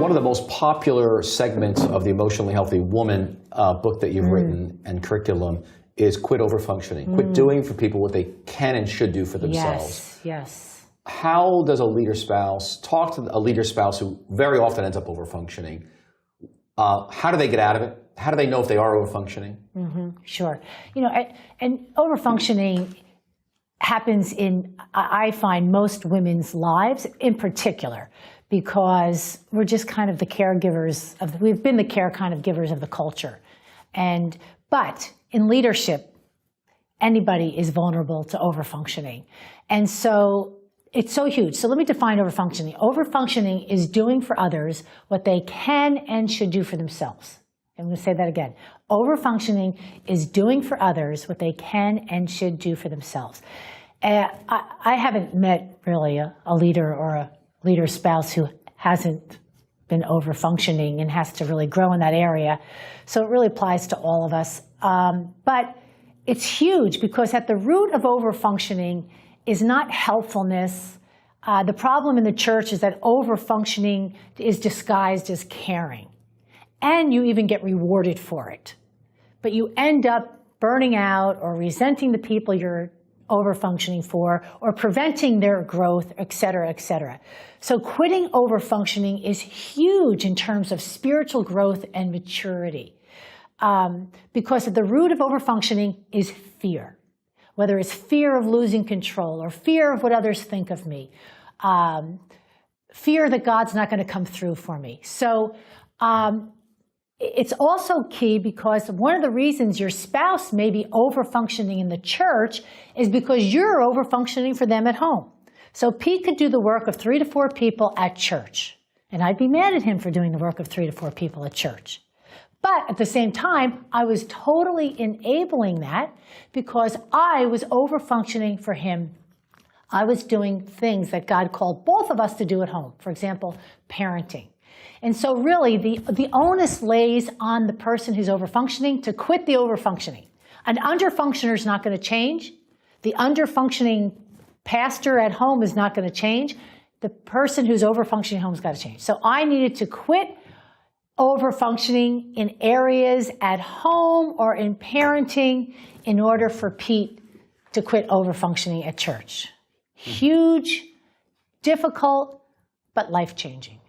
one of the most popular segments of the Emotionally Healthy Woman book that you've written and curriculum is quit overfunctioning. Quit doing for people what they can and should do for themselves. Yes. How does a leader spouse talk to a leader spouse who very often ends up overfunctioning? How do they get out of it? How do they know if they are overfunctioning? Sure. And overfunctioning happens in, I find, most women's lives in particular, because we're just kind of the caregivers we've been the kind of givers of the culture. But in leadership, anybody is vulnerable to overfunctioning. And so it's so huge. So let me define overfunctioning. Overfunctioning is doing for others what they can and should do for themselves. I'm going to say that again. Overfunctioning is doing for others what they can and should do for themselves. I haven't met really a leader or a leader spouse who hasn't been overfunctioning and has to really grow in that area. So it really applies to all of us. But it's huge, because at the root of overfunctioning is not helpfulness. The problem in the church is that overfunctioning is disguised as caring. And you even get rewarded for it. But you end up burning out or resenting the people you're overfunctioning for, or preventing their growth, et cetera, et cetera. So quitting overfunctioning is huge in terms of spiritual growth and maturity. Because at the root of overfunctioning is fear. Whether it's fear of losing control, or fear of what others think of me, fear that God's not going to come through for me. So it's also key, because one of the reasons your spouse may be overfunctioning in the church is because you're overfunctioning for them at home. So Pete could do the work of 3 to 4 people at church, and I'd be mad at him for doing the work of 3 to 4 people at church. But at the same time, I was totally enabling that, because I was overfunctioning for him. I was doing things that God called both of us to do at home. For example, parenting. And so really, the onus lays on the person who's overfunctioning to quit the overfunctioning. An underfunctioner is not going to change. The underfunctioning pastor at home is not going to change. The person who's overfunctioning at home has got to change. So I needed to quit overfunctioning in areas at home or in parenting in order for Pete to quit overfunctioning at church. Huge, difficult, but life-changing.